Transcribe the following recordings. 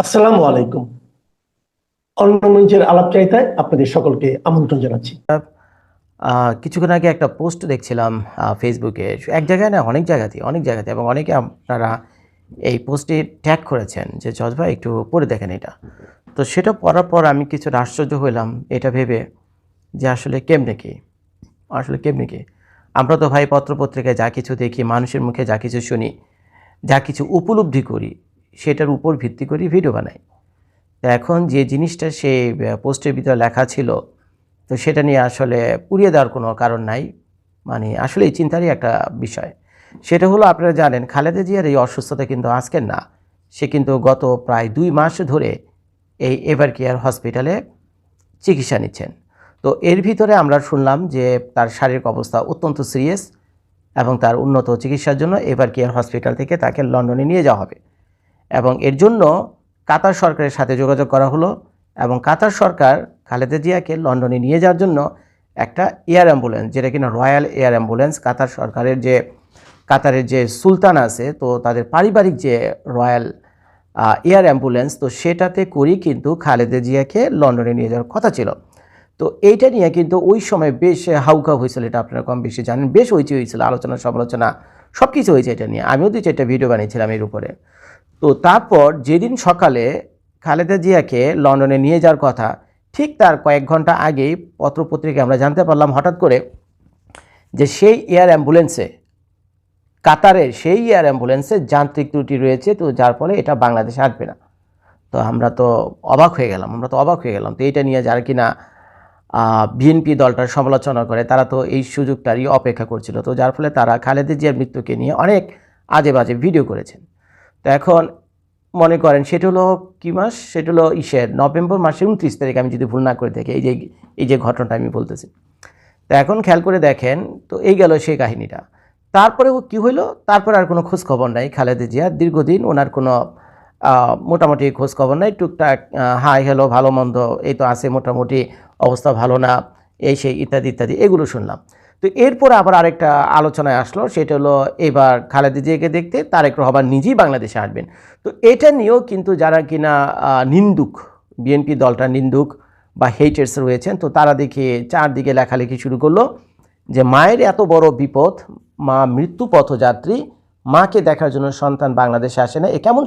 আসসালামু আলাইকুম। অন্য মঞ্চের আলাপচারিতায় আপনাদের সকলকে আমন্ত্রণ জানাচ্ছি। কিছুক্ষণ আগে একটা পোস্ট দেখছিলাম ফেসবুকে। এক জায়গায় না, অনেক জায়গাতে এবং অনেকে আপনারা এই পোস্টে ট্যাগ করেছেন যে জজ ভাই একটু পড়ে দেখেন এটা। তো সেটা পড়ার পর আমি কিছুটা আশ্চর্য হইলাম এটা ভেবে যে আসলে কেমনে কি আমরা তো ভাই পত্রপত্রিকায় যা কিছু দেখি, মানুষের মুখে যা কিছু শুনি, যা কিছু উপলব্ধি করি, সেটার উপর ভিত্তি করে ভিডিও বানাই। তো এখন যে জিনিসটা সেই পোস্টের ভিতরে লেখা ছিল, তো সেটা নিয়ে আসলে উড়িয়ে দেওয়ার কোনো কারণ নাই। মানে আসলে এই চিন্তারই একটা বিষয়। সেটা হলো, আপনারা জানেন খালেদা জিয়ার এই অসুস্থতা কিন্তু আজকের না। সে কিন্তু গত প্রায় 2 মাস ধরে এই এভার কেয়ার হসপিটালে চিকিৎসা নিচ্ছেন। তো এর ভিতরে আমরা শুনলাম যে তার শারীরিক অবস্থা অত্যন্ত সিরিয়াস এবং তার উন্নত চিকিৎসার জন্য এভার কেয়ার হসপিটাল থেকে তাকে লন্ডনে নিয়ে যাওয়া হবে। এবং এর জন্য কাতার সরকারের সাথে যোগাযোগ করা হলো এবং কাতার সরকার খালেদা জিয়াকে লন্ডনে নিয়ে যাওয়ার জন্য একটা এয়ার অ্যাম্বুলেন্স, যেটা কিনা রয়্যাল এয়ার অ্যাম্বুলেন্স, কাতারের যে সুলতান আছে, তো তাদের পারিবারিক যে রয়্যাল এয়ার অ্যাম্বুলেন্স, তো সেটাতে করেই কিন্তু খালেদা জিয়াকে লন্ডনে নিয়ে যাওয়ার কথা ছিল। তো এইটা নিয়ে কিন্তু ওই সময় বেশ হাউকাউ হয়েছিল, এটা আপনারা কম বেশি জানেন, বেশ হইচই হয়েছিল, আলোচনা সমালোচনা সব কিছু হয়েছে এটা নিয়ে। আমিও 2-4টা ভিডিও বানিয়েছিলাম এর উপরে। তো তারপর যেদিন সকালে খালেদা জিয়াকে লন্ডনে নিয়ে যাওয়ার কথা, ঠিক তার কয়েক ঘন্টা আগেই পত্রপত্রিকায় আমরা জানতে পারলাম হঠাৎ করে যে সেই এয়ার অ্যাম্বুলেন্সে, কাতারের সেই এয়ার অ্যাম্বুলেন্সে যান্ত্রিক ত্রুটি রয়েছে, তো যার ফলে এটা বাংলাদেশে আসবে না। তো আমরা তো অবাক হয়ে গেলাম। তো এটা নিয়ে যারা কিনা বিএনপি দলটার সমালোচনা করে, তারা তো এই সুযোগটারই অপেক্ষা করছিল। তো যার ফলে তারা খালেদা জিয়ার মৃত্যুকে নিয়ে অনেক আজে বাজে ভিডিও করেছেন। তো এখন মনে করেন সেটা হলো কী মাস, সেটা হলো নভেম্বর মাসের 29 তারিখ, আমি যদি ভুল না করে থাকি, এই যে ঘটনাটা আমি বলতেছি। তো এখন খেয়াল করে দেখেন, তো এই গেল সেই কাহিনীটা। তারপরে কি হইলো, তারপরে আর কোনো খোঁজ খবর নাই খালেদা জিয়ার। দীর্ঘদিন ওনার কোনো মোটামুটি খোঁজ খবর নাই। টুকটাক হাই হ্যালো, ভালো মন্দ, এই তো আছে, মোটামুটি অবস্থা ভালো না, এই সেই ইত্যাদি ইত্যাদি এগুলো শুনলাম। তো এরপরে আবার আরেকটা আলোচনায় আসলো, সেটা হলো এবার খালেদা জিয়াকে দেখতে তারেক রহমান নিজেই বাংলাদেশে আসবেন। তো এটা নিয়েও কিন্তু যারা কিনা নিন্দুক, বিএনপি দলটা নিন্দুক বা হেটার্স রয়েছেন, তো তারা দেখে চারদিকে লেখালেখি শুরু করলো যে মায়ের এত বড় বিপদ, মা মৃত্যু পথযাত্রী, মাকে দেখার জন্য সন্তান বাংলাদেশে আসে না, এ কেমন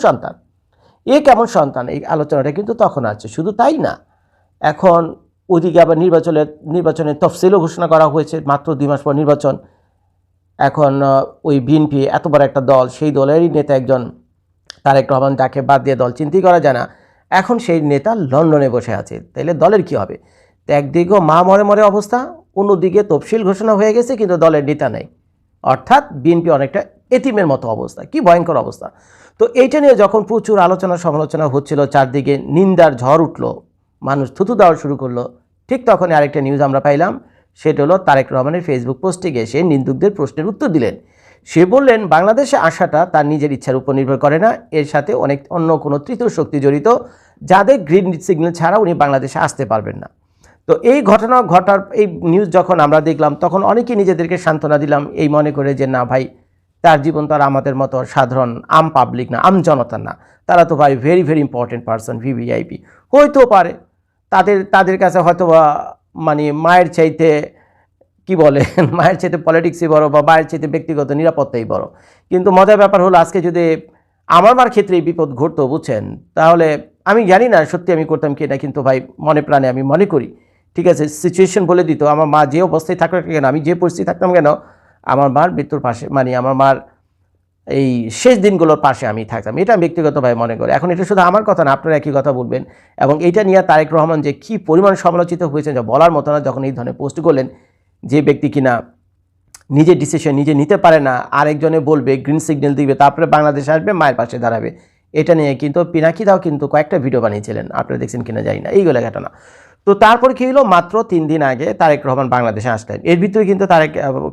সন্তান, এই আলোচনাটা কিন্তু তখন আছে। শুধু তাই না, এখন ওদিকে আবার নির্বাচনের তফসিলও ঘোষণা করা হয়েছে, মাত্র 2 মাস পর নির্বাচন। এখন ওই বিএনপি এত বড় একটা দল, সেই দলেরই নেতা একজন তারেক রহমান, যাকে বাদ দিয়ে দল চিন্তাই করা যায় না, এখন সেই নেতা লন্ডনে বসে আছে। তাইলে দলের কি হবে? তো একদিকেও মা মরে মরে অবস্থা, অন্যদিকে তফসিল ঘোষণা হয়ে গেছে কিন্তু দলের নেতা নেই। অর্থাৎ বিএনপি অনেকটা এতিমের মতো অবস্থা। কি ভয়ঙ্কর অবস্থা! তো এইটা নিয়ে যখন প্রচুর আলোচনা সমালোচনা হচ্ছিল, চারদিকে নিন্দার ঝড় উঠলো, মানুষ থুতু দেওয়া শুরু করলো, ঠিক তখনই আরেকটা নিউজ আমরা পাইলাম। সেটা হলো তারেক রহমানের ফেসবুক পোস্টে গিয়ে সে নিন্দুকদের প্রশ্নের উত্তর দিলেন। সে বললেন, বাংলাদেশে আসাটা তার নিজের ইচ্ছার উপর নির্ভর করে না, এর সাথে অন্য কোনো তৃতীয় শক্তি জড়িত, যাদের গ্রিন সিগন্যাল ছাড়া উনি বাংলাদেশে আসতে পারবেন না। তো এই ঘটার এই নিউজ যখন আমরা দেখলাম, তখন অনেকেই নিজেদেরকে সান্ত্বনা দিলাম, এই মনে করে যে না ভাই, তার জীবন তো আর আমাদের মতো সাধারণ আম পাবলিক না, আম জনতার না, তারা তো ভাই very very important person, VVIP হইতেও পারে। তাদের কাছে হয়তো মানে মায়ের চাইতে কি বলে মায়ের চাইতে পলিটিক্সই বড়, বা মায়ের চাইতে ব্যক্তিগত নিরাপত্তাই বড়। কিন্তু মজার ব্যাপার হলো, আজকে যদি আমার মার ক্ষেত্রে এই বিপদ ঘটতো, বুঝছেন, তাহলে আমি জানি না সত্যি আমি করতাম কি না, কিন্তু ভাই মনে প্রাণে আমি মনে করি, ঠিক আছে, সিচুয়েশন বলে দিত, আমার মা যে অবস্থায় থাকতো কেন, আমি যে পরিস্থিতি থাকতাম কেন, আমার মার মৃত্যুর পাশে, মানে আমার মার এই শেষ দিনগুলোর পাশে আমি থাকতাম, এটা আমি ব্যক্তিগতভাবে মনে করি। এখন এটা শুধু আমার কথা না, আপনারা একই কথা বলবেন। এবং এটা নিয়ে তারেক রহমান যে কী পরিমাণ সমালোচিত হয়েছেন, যা বলার মতো না, যখন এই ধরনের পোস্ট করলেন। যে ব্যক্তি কিনা নিজের ডিসিশন নিজে নিতে পারে না, আরেকজনে বলবে, গ্রিন সিগন্যাল দিবে, তারপরে বাংলাদেশে আসবে, মায়ের পাশে দাঁড়াবে, এটা নিয়ে কিন্তু পিনাকিদাও কিন্তু কয়েকটা ভিডিও বানিয়েছিলেন, আপনারা দেখছেন কিনা জানি না, এইগুলো ঘটনা। তো তারপর কী হলো, মাত্র 3 দিন আগে তারেক রহমান বাংলাদেশে আসলেন। এর ভিতরে কিন্তু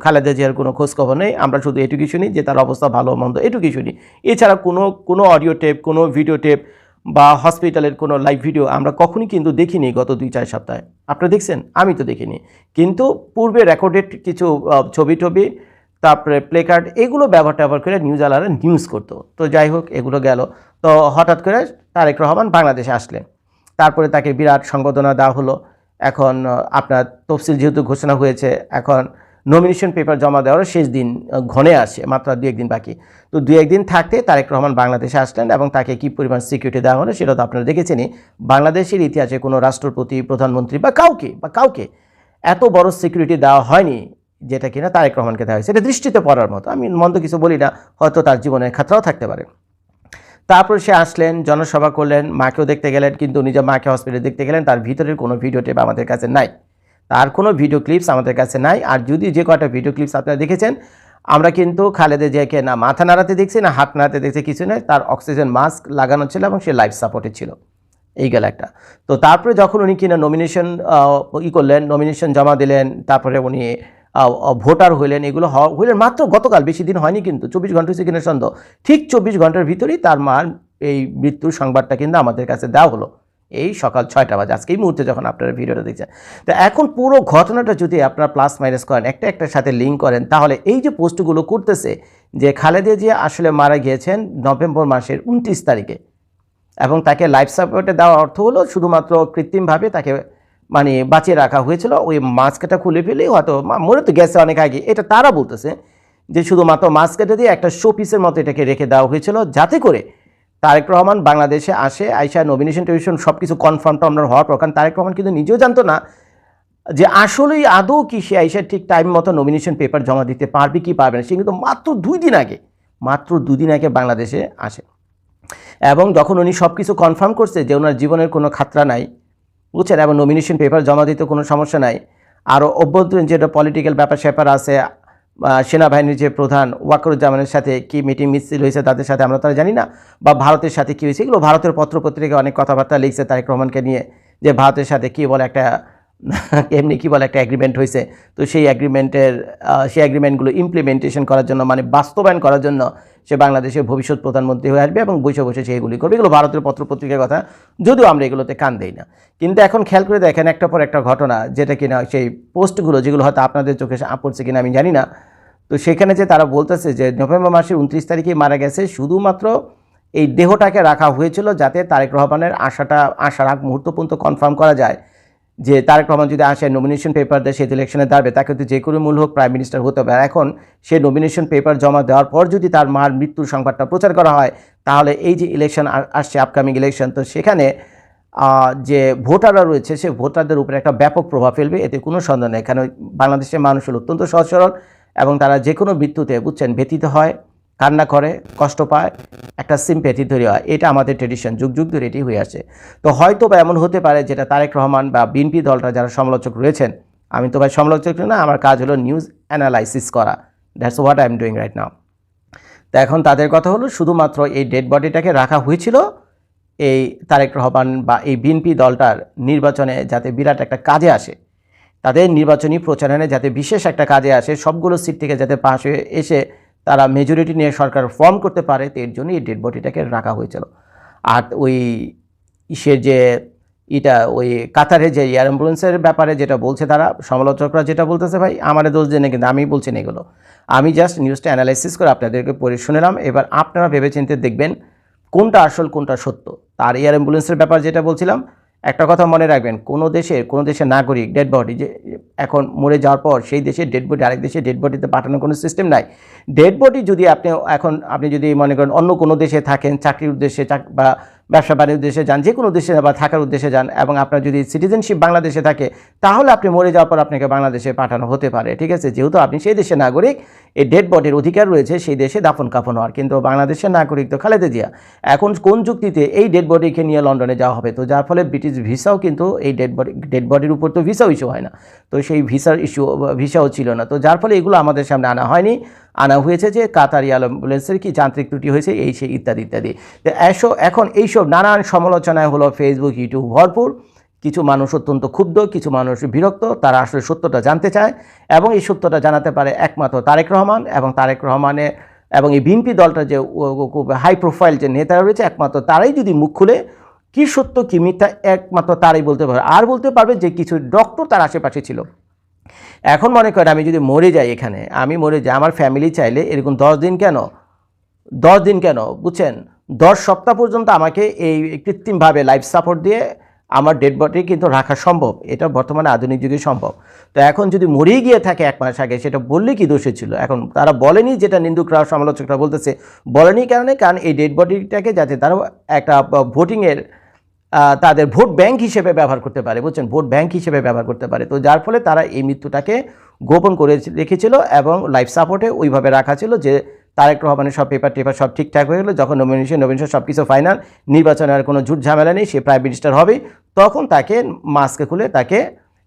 খালেদা জিয়ার কোনো খোঁজখবর নেই। আমরা শুধু এটুকুই শুনি যে তার অবস্থা ভালো মন্দ, এটুকুই শুনি। এছাড়া কোনো অডিও টেপ, কোনো ভিডিও টেপ বা হসপিটালের কোনো লাইভ ভিডিও আমরা কখনই কিন্তু দেখিনি গত 2-4 সপ্তাহে। আপনারা দেখছেন? আমি তো দেখিনি। কিন্তু পূর্বে রেকর্ডেড কিছু ছবি তারপরে প্লে কার্ড, এগুলো ব্যবহার করে নিউজ আলারা নিউজ করতো। তো যাই হোক, এগুলো গেল। তো হঠাৎ করে তারেক রহমান বাংলাদেশে আসলেন, তারপরে তাকে বিরাট সংবর্ধনা দেওয়া হলো। এখন আপনার তফসিল যেহেতু ঘোষণা হয়েছে, এখন নমিনেশন পেপার জমা দেওয়ার শেষ দিন ঘনে আসে, মাত্র 2-1 দিন বাকি। তো 2-1 দিন থাকতে তারেক রহমান বাংলাদেশে আসলেন এবং তাকে কী পরিমাণ সিকিউরিটি দেওয়া হলো সেটা তো আপনারা দেখেছেনই। বাংলাদেশের ইতিহাসে কোনো রাষ্ট্রপতি, প্রধানমন্ত্রী বা কাউকে এত বড় সিকিউরিটি দেওয়া হয়নি, যেটা কিনা তারেক রহমানকে দেওয়া হয়েছে। এটা দৃষ্টিতে পড়ার মতো, আমি মন্দ কিছু বলি না, হয়তো তার জীবনের খাতরাও থাকতে পারে। তারপর সে আসলেন, জনসভা করলেন, মাকেও দেখতে গেলেন, কিন্তু নিজের মাকে হসপিটালে দেখতে গেলেন। তার ভিতরের কোনো ভিডিও টেপ আমাদের কাছে নাই, তার কোনো ভিডিও ক্লিপস আমাদের কাছে নাই। আর যদি যে কয়টা ভিডিও ক্লিপস আপনারা দেখেছেন, আমরা কিন্তু খালেদা জিয়াকে না মাথা নাড়াতে দেখছি, না হাত নাড়াতে দেখছি, কিছু নয়। তার অক্সিজেন মাস্ক লাগানো ছিল এবং সে লাইফ সাপোর্টে ছিল, এই গেল একটা। তো তারপরে যখন উনি কিনা নমিনেশন করলেন, নমিনেশন জমা দিলেন, তারপরে উনি ভোটার হইলেন, এগুলো হইলেন মাত্র গতকাল, বেশি দিন হয়নি কিন্তু, 24 ঘন্টা হয়েছে কিনা সন্দেহ। ঠিক 24 ঘন্টার ভিতরেই তার মার এই মৃত্যুর সংবাদটা কিন্তু আমাদের কাছে দেওয়া হলো, এই সকাল 6টা বাজে, আজকে এই মুহূর্তে যখন আপনারা ভিডিওটা দেখছেন। তো এখন পুরো ঘটনাটা যদি আপনারা প্লাস মাইনাস করেন, একটার সাথে লিঙ্ক করেন, তাহলে এই যে পোস্টগুলো করতেছে যে খালেদা জিয়া আসলে মারা গিয়েছেন নভেম্বর মাসের 29 তারিখে, এবং তাকে লাইফ সাপোর্টে দেওয়ার অর্থ হলো শুধুমাত্র কৃত্রিমভাবে তাকে মানে বাঁচিয়ে রাখা হয়েছিল, ওই মাস্কটা খুলে ফেলেই হয়তো মরে তো গেছে অনেক আগে, এটা তারা বলতেছে যে শুধুমাত্র মাস্কটা দিয়ে একটা শো পিসের মতো এটাকে রেখে দেওয়া হয়েছিল, যাতে করে তারেক রহমান বাংলাদেশে আসে, আইসা নমিনেশন টেলিভিশন সব কিছু কনফার্ম টনফার্ম হওয়ার পর, কারণ তারেক রহমান কিন্তু নিজেও জানতো না যে আসলেই আদৌ কি সে আইসা ঠিক টাইম মতো নমিনেশন পেপার জমা দিতে পারবে কি পারবে না। সে কিন্তু মাত্র 2 দিন আগে বাংলাদেশে আসে, এবং যখন উনি সব কিছু কনফার্ম করছে যে ওনার জীবনের কোনো খাতরা নাই, বুঝছেন, এবং নমিনেশন পেপার জমা দিতে কোনো সমস্যা নাই, আরও অভ্যন্তরীণ যেটা পলিটিক্যাল ব্যাপার স্যাপার আছে, সেনাবাহিনীর যে প্রধান ওয়াকারুজ্জামানের সাথে কি মিটিং মিছিল হয়েছে তাদের সাথে আমরা তারা জানি না, বা ভারতের সাথে কী হয়েছে, এগুলো ভারতের পত্রপত্রিকায় অনেক কথাবার্তা লিখছে তারেক রহমানকে নিয়ে, যে ভারতের সাথে কী বলে একটা একটা এগ্রিমেন্ট হয়েছে। তো সেই এগ্রিমেন্টগুলো ইমপ্লিমেন্টেশন করার জন্য, মানে বাস্তবায়ন করার জন্য সে বাংলাদেশের ভবিষ্যৎ প্রধানমন্ত্রী হয়ে আসবে এবং বসে সেইগুলি করবে। এগুলো ভারতের পত্রপত্রিকার কথা, যদিও আমরা এগুলোতে কান দেই না। কিন্তু এখন খেয়াল করে দেখেন একটার পর একটা ঘটনা, যেটা কিনা সেই পোস্টগুলো, যেগুলো হয়তো আপনাদের চোখে পড়ছে কিনা আমি জানি না। তো সেখানে যে তারা বলতেছে যে নভেম্বর মাসের 29 তারিখে মারা গেছে, শুধুমাত্র এই দেহটাকে রাখা হয়েছিল যাতে তারেক রহমানের আসার আগ মুহূর্ত পর্যন্ত কনফার্ম করা যায় যে তারেক রহমান যদি আসে, নমিনেশন পেপার দেয়, সে ইলেকশনে দাঁড়াবে, তাকে তো যে কোনো মূল্য হোক প্রাইম মিনিস্টার হতে হবে। আর এখন সে নমিনেশন পেপার জমা দেওয়ার পর যদি তার মার মৃত্যুর সংবাদটা প্রচার করা হয়, তাহলে এই যে ইলেকশন আসছে, আপকামিং ইলেকশন, তো সেখানে যে ভোটাররা রয়েছে সে ভোটারদের উপরে একটা ব্যাপক প্রভাব ফেলবে, এতে কোনো সন্দেহ নেই। কারণ বাংলাদেশের মানুষ হল অত্যন্ত সহজ সরল, এবং তারা যে কোনো মৃত্যুতে, বুঝছেন, ব্যথিত হয়, কান্না করে, কষ্ট পায়, একটা সিম্প্যাথি তৈরি হয়। এটা আমাদের ট্রেডিশন, যুগ যুগ ধরে এটি হয়ে আসে। তো হয়তো বা এমন হতে পারে যেটা তারেক রহমান বা বিএনপি দলটা যারা সমালোচক রয়েছেন, আমি তো ভাই সমালোচক না, আমার কাজ হলো নিউজ অ্যানালাইসিস করা, that's what I am doing right now. তো এখন তাদের কথা হলো শুধুমাত্র এই ডেড বডিটাকে রাখা হয়েছিল এই তারেক রহমান বা এই বিএনপি দলটার নির্বাচনে যাতে বিরাট একটা কাজে আসে, তাদের নির্বাচনী প্রচারণে যাতে বিশেষ একটা কাজে আসে, সবগুলো সিট থেকে যাতে পাশ হয়ে এসে তারা মেজরিটি নিয়ে সরকার ফর্ম করতে পারে, তো এর জন্য এই ডেড বডিটাকে রাখা হয়েছিল। আর ওই ইসের যে ওই কাতারে যে এয়ার অ্যাম্বুলেন্সের ব্যাপারে যেটা বলছে তারা সমালোচকরা, যেটা বলতেছে, ভাই আমার দোষ জেনে কিন্তু আমি বলছি না এগুলো, আমি জাস্ট নিউজটা অ্যানালাইসিস করে আপনাদেরকে পড়ে শুনলাম। এবার আপনারা ভেবেচিন্তে দেখবেন কোনটা আসল কোনটা সত্য। তার এয়ার অ্যাম্বুলেন্সের ব্যাপার যেটা বলছিলাম, একটা কথা মনে রাখবেন, কোনো দেশের নাগরিক ডেড বডি যে এখন মরে যাওয়ার পর সেই দেশের ডেড বডি আরেক দেশে ডেড বডিতে পাঠানোর কোনো সিস্টেম নাই। ডেড বডি যদি আপনি যদি মনে করেন অন্য কোনো দেশে থাকেন, চাকরির উদ্দেশ্যে বা ব্যবসা বাণিজ্যের উদ্দেশ্যে যান, যে কোনো দেশে বা থাকার উদ্দেশ্যে যান, এবং আপনার যদি সিটিজেনশিপ বাংলাদেশে থাকে, তাহলে আপনি মরে যাওয়ার পর আপনাকে বাংলাদেশে পাঠানো হতে পারে, ঠিক আছে, যেহেতু আপনি সেই দেশের নাগরিক, এই ডেড বডির অধিকার রয়েছে সেই দেশে দাফন কাফন হওয়ার। কিন্তু বাংলাদেশের নাগরিক তো খালেদা জিয়া, এখন কোন যুক্তিতে এই ডেড বডিকে নিয়ে লন্ডনে যাওয়া হবে? তো যার ফলে ব্রিটিশ ভিসাও কিন্তু এই ডেড বডির উপর তো ভিসাও ইস্যু হয় না, তো সেই ভিসাও ছিল না। তো যার ফলে এগুলো আমাদের সামনে আনা হয়নি, আনা হয়েছে যে কাতার এয়ার অ্যাম্বুলেন্সের কি যান্ত্রিক ত্রুটি হয়েছে, এই সেই ইত্যাদি ইত্যাদি। তো এখন এইসব নানান সমালোচনায় হলো ফেসবুক, ইউটিউব ভরপুর। কিছু মানুষ অত্যন্ত ক্ষুব্ধ, কিছু মানুষ বিরক্ত, তারা আসলে সত্যটা জানতে চায়, এবং এই সত্যটা জানাতে পারে একমাত্র তারেক রহমান এবং তারেক রহমানের এবং এই বিএনপি দলটা যে খুব হাই প্রোফাইল যে নেতারা রয়েছে, একমাত্র তারাই যদি মুখ খুলে কি সত্য কি মিথ্যা একমাত্র তারাই বলতে পারবে। আর বলতে পারবে যে কিছু ডক্টর তার আশেপাশে ছিল, এখন মনে করেন আমি যদি মরে যাই, এখানে আমি মরে যাই, আমার ফ্যামিলি চাইলে এরকম 10 দিন কেন, 10 দিন কেন বুঝছেন, 10 সপ্তাহ পর্যন্ত আমাকে এই কৃত্রিমভাবে লাইফ সাপোর্ট দিয়ে আমার ডেড বডি কিন্তু রাখা সম্ভব। এটা বর্তমানে আধুনিক যুগে সম্ভব। তো এখন যদি মরেই গিয়ে থাকে 1 মাস আগে, সেটা বললে কি দোষে ছিল? এখন তারা বলেনি, যেটা নিন্দুকরা সমালোচকরা বলতেছে, বলেনি কারণ এই ডেড বডিটাকে যাতে তারা একটা ভোটিংয়ের তাদের ভোট ব্যাংক হিসেবে ব্যবহার করতে পারে, বুঝছেন, ভোট ব্যাংক হিসেবে ব্যবহার করতে পারে। তো যার ফলে তারা এই মৃত্যুটাকে গোপন করে রেখেছিল এবং লাইফ সাপোর্টে ওইভাবে রাখা ছিল যে তারেক রহমানের সব পেপার টেপার সব ঠিকঠাক হয়ে গেলো, যখন নমিনেশন সব কিছু ফাইনাল, নির্বাচনের আর কোনো ঝুট ঝামেলা নেই, সে প্রাইম মিনিস্টার হবে, তখন তাকে মাস্কে খুলে তাকে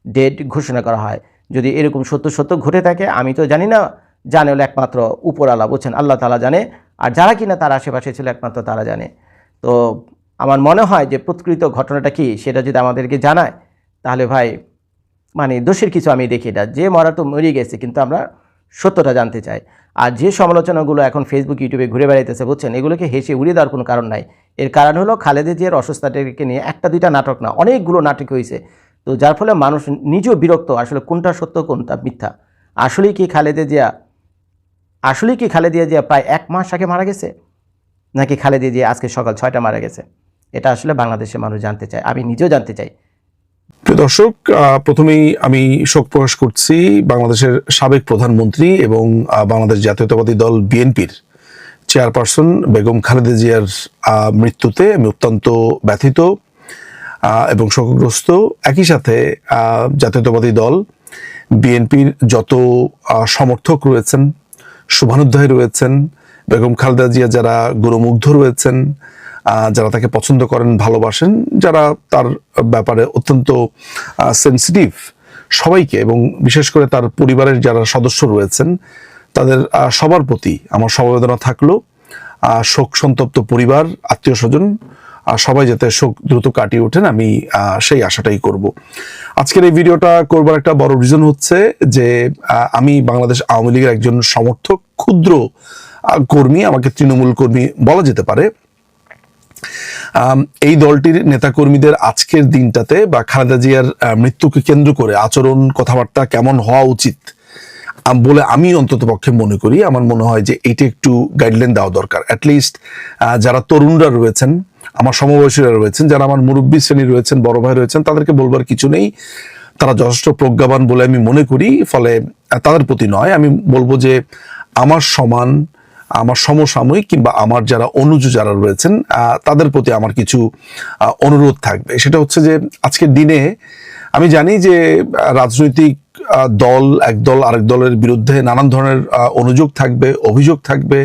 ডেড ঘোষণা করা হয়। যদি এরকম সত্য ঘটে থাকে, আমি তো জানি না, জানে হলো একমাত্র উপরওয়ালা, বুঝছেন, আল্লাহ তাআলা জানে, আর যারা কিনা তার আশেপাশে ছিল একমাত্র তারা জানে। তো আমার মনে হয় যে প্রকৃত ঘটনাটা কি সেটা যদি আমাদেরকে জানায়, তাহলে ভাই মানে দোষের কিছু আমি দেখি না। যে মরা তো মরে গেছে, কিন্তু আমরা সত্যটা জানতে চাই। আর যে সমালোচনাগুলো এখন ফেসবুক ইউটিউবে ঘুরে বেড়াইতেছে, বুঝছেন, এগুলোকে হেসে উড়িয়ে দেওয়ার কোনো কারণ নাই। এর কারণ হলো খালেদা জিয়ার অসুস্থতাকে নিয়ে 1-2টা নাটক না, অনেকগুলো নাটক হয়েছে। তো যার ফলে মানুষ নিজেও বিরক্ত, আসলে কোনটা সত্য কোনটা মিথ্যা। আসলেই কি খালেদা জিয়া প্রায় 1 মাস আগে মারা গেছে, নাকি খালেদা জিয়া আজকে সকাল 6টা মারা গেছে? এটা আসলে বাংলাদেশের মানুষ জানতে চায়, আমি নিজেও জানতে চাই। প্রিয় দর্শক, প্রথমেই আমি শোক প্রকাশ করছি বাংলাদেশের সাবেক প্রধানমন্ত্রী এবং বাংলাদেশ জাতীয়তাবাদী দল বিএনপির চেয়ারপারসন বেগম খালেদা জিয়ার মৃত্যুতে আমি অত্যন্ত ব্যথিত এবং শোকগ্রস্ত। একই সাথে জাতীয়তাবাদী দল বিএনপির যত সমর্থক রয়েছেন, শুভানুধ্যায়ী রয়েছেন, বেগম খালেদা জিয়া যারা গুরুমুগ্ধ রয়েছেন, যারা তাকে পছন্দ করেন, ভালোবাসেন, যারা তার ব্যাপারে অত্যন্ত সেন্সিটিভ, সবাইকে এবং বিশেষ করে তার পরিবারের যারা সদস্য রয়েছেন তাদের সবার প্রতি আমার সমবেদনা থাকলো। শোক সন্তপ্ত পরিবার, আত্মীয় স্বজন সবাই যাতে শোক দ্রুত কাটিয়ে ওঠেন, আমি সেই আশাটাই করব। আজকের এই ভিডিওটা করবার একটা বড় রিজন হচ্ছে যে আমি বাংলাদেশ আওয়ামী লীগের একজন সমর্থক, ক্ষুদ্র কর্মী, আমাকে তৃণমূল কর্মী বলা যেতে পারে। এই দলটির নেতাকর্মীদের আজকের দিনটাতে বা খালেদা জিয়ার মৃত্যুকে কেন্দ্র করে আচরণ, কথাবার্তা কেমন হওয়া উচিত বলে আমি অন্তত পক্ষে মনে করি। আমার মনে হয় যে এইটা একটু গাইডলাইন দেওয়া দরকার। অ্যাটলিস্ট যারা তরুণরা রয়েছেন, আমার সমবয়সীরা রয়েছেন, যারা আমার মুরব্বী শ্রেণী রয়েছেন, বড় ভাই রয়েছেন, তাদেরকে বলবার কিছু নেই, তারা যথেষ্ট প্রজ্ঞাবান বলে আমি মনে করি। ফলে তাদের প্রতি নয়, আমি বলবো যে আমার সমান, আমার সমসাময়িক কিংবা আমার যারা অনুজ যারা রয়েছেন তাদের প্রতি আমার কিছু অনুরোধ থাকবে। সেটা হচ্ছে যে আজকের দিনে আমি জানি যে রাজনৈতিক দল, এক দল আরেক দলের বিরুদ্ধে নানান ধরনের অনুযোগ থাকবে, অভিযোগ থাকবে,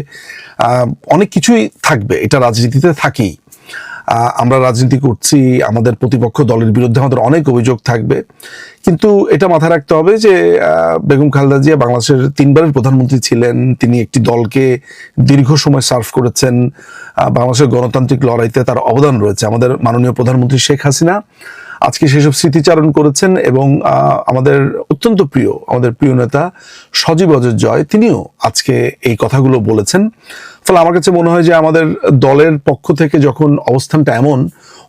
অনেক কিছুই থাকবে, এটা রাজনীতিতে থাকেই। আমরা রাজনীতি করছি, আমাদের প্রতিপক্ষ দলের বিরুদ্ধে আমাদের অনেক অভিযোগ থাকবে, কিন্তু এটা মাথায় রাখতে হবে যে বেগম খালেদা জিয়া বাংলাদেশের 3বারের প্রধানমন্ত্রী ছিলেন। তিনি একটি দলকে দীর্ঘ সময় সার্ভ করেছেন। বাংলাদেশের গণতান্ত্রিক লড়াইতে তার অবদান রয়েছে। আমাদের মাননীয় প্রধানমন্ত্রী শেখ হাসিনা আজকে সেসব স্মৃতিচারণ করেছেন এবং আমাদের অত্যন্ত প্রিয়, আমাদের প্রিয় নেতা সজীব ওয়াজেদ জয়, তিনিও আজকে এই কথাগুলো বলেছেন। ফলে আমার কাছে মনে হয় যে আমাদের দলের পক্ষ থেকে যখন অবস্থানটা এমন,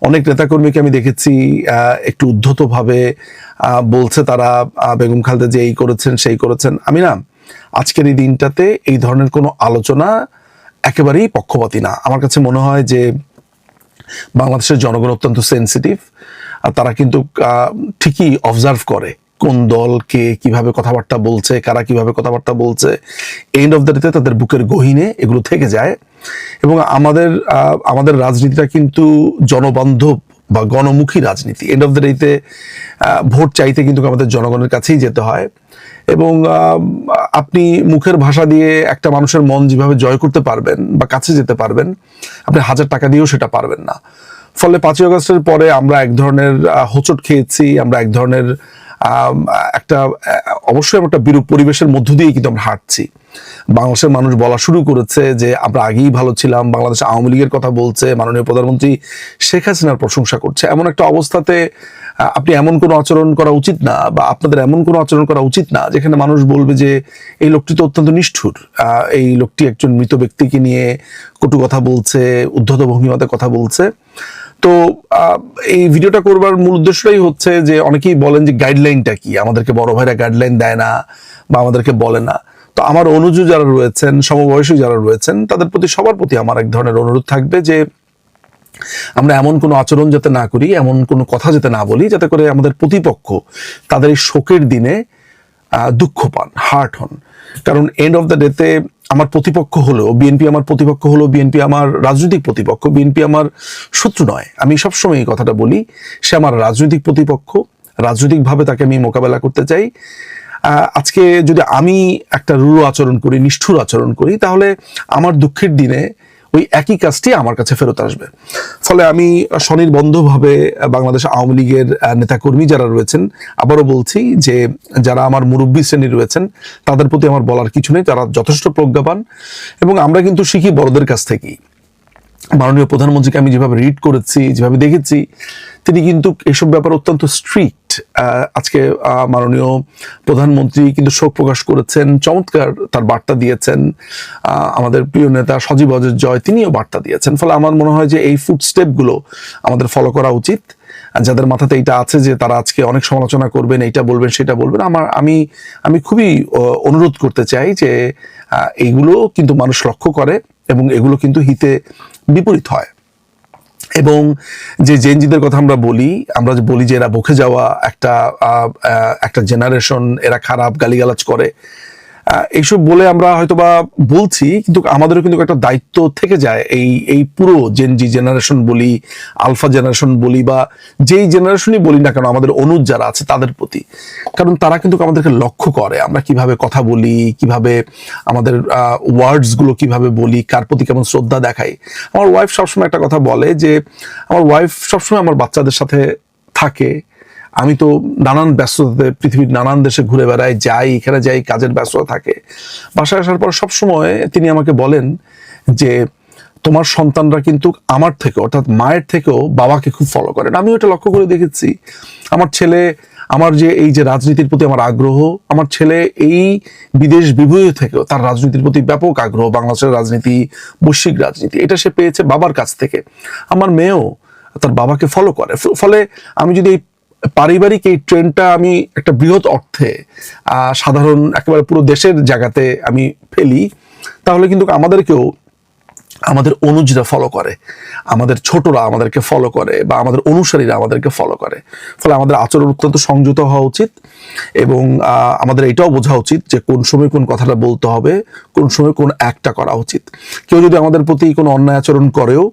অনেক নেতাকর্মীকে আমি দেখেছি একটু উদ্ধতভাবে বলছে তারা বেগম খালেদা যে এই করেছেন সেই করেছেন। আমি না আজকের এই দিনটাতে এই ধরনের কোনো আলোচনা একেবারেই পক্ষপাতী না। আমার কাছে মনে হয় যে বাংলাদেশের জনগণ অত্যন্ত সেন্সিটিভ, আর তারা কিন্তু ঠিকই অবজার্ভ করে কোন দল কে কিভাবে কথাবার্তা বলছে, কারা কিভাবে কথাবার্তা বলছে। এন্ড অফ দ্য ডেতে তাদের বুকের গহীনে এগুলো থেকে যায়। এবং আমাদের রাজনীতিটা কিন্তু জনবান্ধব বা গণমুখী রাজনীতি। এন্ড অফ দ্য ডেতে ভোট চাইতে কিন্তু আমাদের জনগণের কাছেই যেতে হয়। এবং আপনি মুখের ভাষা দিয়ে একটা মানুষের মন যেভাবে জয় করতে পারবেন বা কাছে যেতে পারবেন, আপনি 1000 টাকা দিয়েও সেটা পারবেন না। ফলে 5ই আগস্টের পরে আমরা এক ধরনের হোঁচট খেয়েছি, আমরা এক ধরনের অবশ্যই একটা বিরূপ পরিবেশের মধ্য দিয়েই কিন্তু আমরা হাঁটছি। বাংলাদেশের মানুষ বলা শুরু করেছে যে আমরা আগেই ভালো ছিলাম, বাংলাদেশ আওয়ামী লীগের কথা বলছে, মাননীয় প্রধানমন্ত্রী শেখ হাসিনার প্রশংসা করছে। এমন একটা অবস্থাতে আপনি এমন কোনো আচরণ করা উচিত না, বা আপনাদের এমন কোনো আচরণ করা উচিত না যেখানে মানুষ বলবে যে এই লোকটি তো অত্যন্ত নিষ্ঠুর, এই লোকটি একজন মৃত ব্যক্তিকে নিয়ে কটু কথা বলছে, উদ্ধত ভঙ্গিমাতে কথা বলছে। তো আহ, এই ভিডিওটা করবার মূল উদ্দেশ্যটাই হচ্ছে যে অনেকেই বলেন যে গাইডলাইনটা কি, আমাদেরকে বড় ভাইরা গাইডলাইন দেয় না বা আমাদেরকে বলে না। তো আমার অনুজু যারা রয়েছেন, সমবয়সী যারা রয়েছেন, তাদের প্রতি সবার প্রতি আমার এক ধরনের অনুরোধ থাকবে যে আমরা এমন কোনো আচরণ যাতে না করি, এমন কোনো কথা যাতে না বলি, যাতে করে আমাদের প্রতিপক্ষ তাদের এই শোকের দিনে দুঃখ পান, হার্ট হন। কারণ এন্ড অফ দ্য ডেতে আমার প্রতিপক্ষ হলো বিএনপি, আমার প্রতিপক্ষ হলো বিএনপি, আমার রাজনৈতিক প্রতিপক্ষ। বিএনপি আমার শত্রু নয়, আমি সবসময় এই কথাটা বলি। সে আমার রাজনৈতিক প্রতিপক্ষ, রাজনৈতিকভাবে তাকে আমি মোকাবেলা করতে চাই। আজকে যদি আমি একটা রূঢ় আচরণ করি, নিষ্ঠুর আচরণ করি, তাহলে আমার দুঃখের দিনে ওই একই কাজটি আমার কাছে ফেরত আসবে। ফলে আমি স্বনির্বন্ধভাবে বাংলাদেশ আওয়ামী লীগের নেতাকর্মী যারা রয়েছেন, আবারও বলছি যে যারা আমার মুরব্বী শ্রেণী রয়েছেন, তাদের প্রতি আমার বলার কিছু নেই, তারা যথেষ্ট প্রজ্ঞাবান এবং আমরা কিন্তু শিখি বড়দের কাছ থেকেই। মাননীয় প্রধানমন্ত্রীকে আমি যেভাবে রিড করেছি, যেভাবে দেখেছি, তিনি কিন্তু এসব ব্যাপারে অত্যন্ত স্ট্রিক্ট। আজকে মাননীয় প্রধানমন্ত্রী কিন্তু শোক প্রকাশ করেছেন, চমৎকার তার বার্তা দিয়েছেন। আমাদের প্রিয় নেতা সজীব ওয়াজেদ জয়, তিনিও বার্তা দিয়েছেন। ফলে আমার মনে হয় যে এই ফুটস্টেপগুলো আমাদের ফলো করা উচিত। যাদের মাথাতে এটা আছে যে তারা আজকে অনেক সমালোচনা করবেন, এইটা বলবেন সেটা বলবেন, আমি খুবই অনুরোধ করতে চাই যে এইগুলো কিন্তু মানুষ লক্ষ্য করে এবং এগুলো কিন্তু হিতে বিপরীত হয়। এবং যে জেনজিদের কথা আমরা যে বলি যে এরা বকে যাওয়া একটা জেনারেশন, এরা খারাপ, গালিগালাজ করে, এইসব বলে আমরা হয়তোবা বলছি, কিন্তু আমাদেরও কিন্তু একটা দায়িত্ব থেকে যায় এই পুরো জেনজি জেনারেশন বলি, আলফা জেনারেশন বলি, বা যেই জেনারেশনই বলি না কেন, আমাদের অনুজ যারা আছে তাদের প্রতি। কারণ তারা কিন্তু আমাদেরকে লক্ষ্য করে আমরা কিভাবে কথা বলি, কিভাবে আমাদের ওয়ার্ডস গুলো কিভাবে বলি, কার প্রতি কেমন শ্রদ্ধা দেখাই। আমার ওয়াইফ সবসময় একটা কথা বলে যে আমার ওয়াইফ সবসময় আমার বাচ্চাদের সাথে থাকে। আমি তো নানান ব্যস্ততাতে পৃথিবীর নানান দেশে ঘুরে বেড়াই, যাই এখানে যাই, কাজের ব্যস্ততা থাকে। বাসায় আসার পর সবসময় তিনি আমাকে বলেন যে তোমার সন্তানরা কিন্তু আমার থেকে, অর্থাৎ মায়ের থেকেও বাবাকে খুব ফলো করেন। আমি ওটা লক্ষ্য করে দেখেছি। আমার ছেলে, আমার যে এই যে রাজনীতির প্রতি আমার আগ্রহ, আমার ছেলে এই বিদেশ বিভূত থেকেও তার রাজনীতির প্রতি ব্যাপক আগ্রহ, বাংলাদেশের রাজনীতি, বৈশ্বিক রাজনীতি, এটা সে পেয়েছে বাবার কাছ থেকে। আমার মেয়েও তার বাবাকে ফলো করে। ফলে আমি যদি এই পারিবারিক এই ট্রেন্ডটা আমি একটা বৃহৎ অর্থে সাধারণ একেবারে পুরো দেশের জায়গাতে আমি ফেলি, তাহলে কিন্তু আমাদেরকেও আমাদের অনুজরা ফলো করে, আমাদের ছোটরা আমাদেরকে ফলো করে, বা আমাদের অনুসারীরা আমাদেরকে ফলো করে। ফলে আমাদের আচরণ অত্যন্ত সংযত হওয়া উচিত এবং আমাদের এটাও বোঝা উচিত যে কোন সময় কোন কথাটা বলতে হবে, কোন সময় কোন অ্যাক্টটা করা উচিত। কেউ যদি আমাদের প্রতি কোনো অন্যায় আচরণ করেও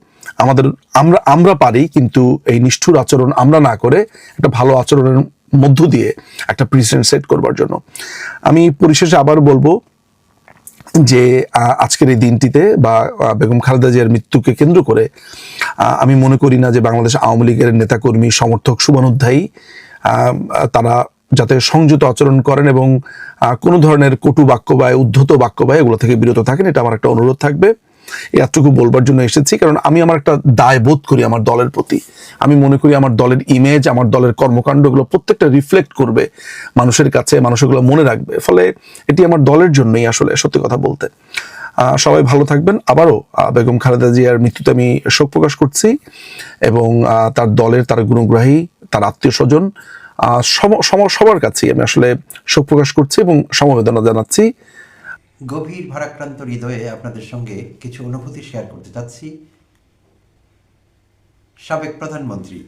আমরা পারি কিন্তু এই নিষ্ঠুর আচরণ আমরা না করে একটা ভালো আচরণের মধ্য দিয়ে একটা প্রেসিডেন্ট সেট করবার জন্য। আমি পরিশেষে আবার বলবো যে আজকের এই দিনটিতে বা বেগম খালেদা জিয়ার মৃত্যুকে কেন্দ্র করে আমি মনে করি না যে বাংলাদেশ আওয়ামী লীগের নেতাকর্মী, সমর্থক, শুভানুধ্যায়ী তারা যাতে সংযত আচরণ করেন এবং কোনো ধরনের কটু বাক্য বা উদ্ধত বাক্য বা এগুলো থেকে বিরত থাকেন, এটা আমার একটা অনুরোধ থাকবে। এতটুকু বলবার জন্য এসেছি, কারণ আমি আমার একটা দায় বোধ করি আমার দলের প্রতি। আমি মনে করি আমার দলের ইমেজ, আমার দলের কর্মকাণ্ডগুলো প্রত্যেকটা রিফ্লেক্ট করবে মানুষের কাছে, মানুষ এগুলো মনে রাখবে। ফলে এটি আমার দলের জন্যই আসলে, সত্যি কথা বলতে। সবাই ভালো থাকবেন। আবারও বেগম খালেদা জিয়ার মৃত্যুতে আমি শোক প্রকাশ করছি এবং তার দলের, তার গুণগ্রাহী, তার আত্মীয় স্বজন সবার কাছেই আমি আসলে শোক প্রকাশ করছি এবং সমবেদনা জানাচ্ছি। গভীর ভারাক্রান্ত হৃদয়ে আপনাদের সঙ্গে কিছু অনুভূতি শেয়ার করতে চাচ্ছি। সাবেক প্রধানমন্ত্রী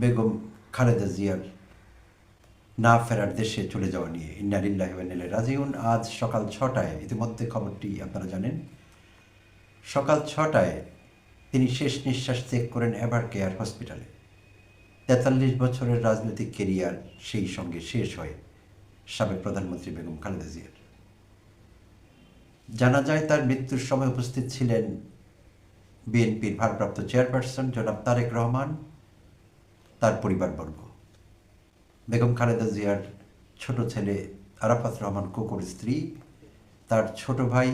বেগম খালেদা জিয়ার না ফেরার দেশে চলে যাওয়া নিয়ে ইন্না লিল্লাহি ওয়া ইন্না ইলাইহি রাজিউন। আজ সকাল 6টায়, ইতিমধ্যে খবরটি আপনারা জানেন, সকাল 6টায় তিনি শেষ নিঃশ্বাস ত্যাগ করেন এভার কেয়ার হসপিটালে। 43 বছরের রাজনৈতিক কেরিয়ার সেই সঙ্গে শেষ হয় সাবেক প্রধানমন্ত্রী বেগম খালেদা জিয়ার। জানা যায় তার মৃত্যুর সময় উপস্থিত ছিলেন বিএনপির ভারপ্রাপ্ত চেয়ারপারসন জনাব তারেক রহমান, তার পরিবারবর্গ, বেগম খালেদা জিয়ার ছোট ছেলে আরাফাত রহমান কোকোর স্ত্রী, তার ছোট ভাই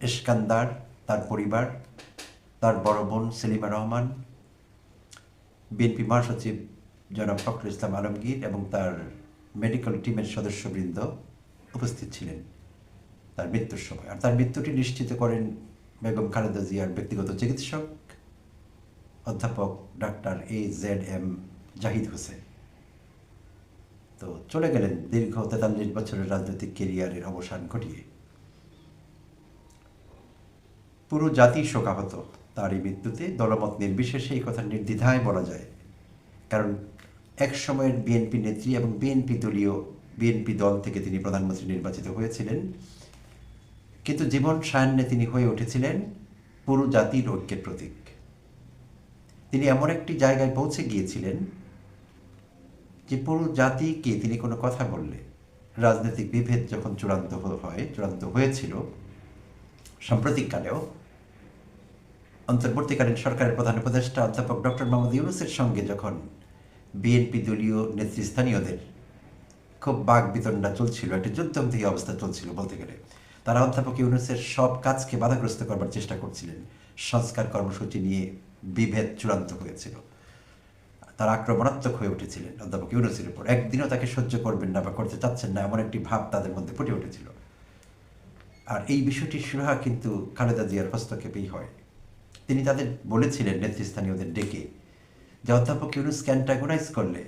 ইস্কান্দার, তার পরিবার, তার বড় বোন সেলিমা রহমান, বিএনপি মহাসচিব জনাব ফখরুল ইসলাম আলমগীর এবং তার মেডিকেল টিমের সদস্যবৃন্দ উপস্থিত ছিলেন তার মৃত্যুর সময়। আর তার মৃত্যুটি নিশ্চিত করেন বেগম খালেদা জিয়ার ব্যক্তিগত চিকিৎসক অধ্যাপক ডাক্তার AZM জাহিদ হোসেন। তো চলে গেলেন দীর্ঘ 43 বছরের রাজনৈতিক কেরিয়ারের অবসান ঘটিয়ে। পুরো জাতি শোকাহত তার এই মৃত্যুতে, দলমত নির্বিশেষে এই কথা নির্দ্বিধায় বলা যায়। কারণ এক সময়ের বিএনপি নেত্রী এবং বিএনপি দল থেকে তিনি প্রধানমন্ত্রী নির্বাচিত হয়েছিলেন, কিন্তু জীবন সায়ান্নে তিনি হয়ে উঠেছিলেন পুরো জাতির ঐক্যের প্রতীক। তিনি এমন একটি জায়গায় পৌঁছে গিয়েছিলেন যে পুরো জাতিকে তিনি কোনো কথা বললে রাজনৈতিক বিভেদ যখন চূড়ান্ত হয়েছিল, সাম্প্রতিককালেও অন্তর্বর্তীকালীন সরকারের প্রধান উপদেষ্টা অধ্যাপক ডক্টর মোহাম্মদ ইউনূসের সঙ্গে যখন বিএনপি দলীয় নেতৃস্থানীয়দের খুব বাক বিতণ্ডা চলছিল, একটা যুদ্ধমুখী অবস্থা চলছিল বলতে গেলে, তারা অধ্যাপক ইউনূসের সব কাজকে বাধাগ্রস্ত করবার চেষ্টা করছিলেন। সংস্কার কর্মসূচি নিয়ে বিভেদ চূড়ান্ত হয়েছিল, তারা আক্রমণাত্মক হয়ে উঠেছিলেন অধ্যাপক ইউনূসের উপর। একদিনও তাকে সহ্য করবেন না বা করতে চাচ্ছেন না, এমন একটি ভাব তাদের মধ্যে ফুটে উঠেছিল। আর এই বিষয়টির সুরাহা কিন্তু খালেদা জিয়ার হস্তক্ষেপেই হয়। তিনি তাদের বলেছিলেন, নেতৃস্থানীয়দের ডেকে, যে অধ্যাপক ইউনূসকে অ্যান্টাগোনাইজ করলে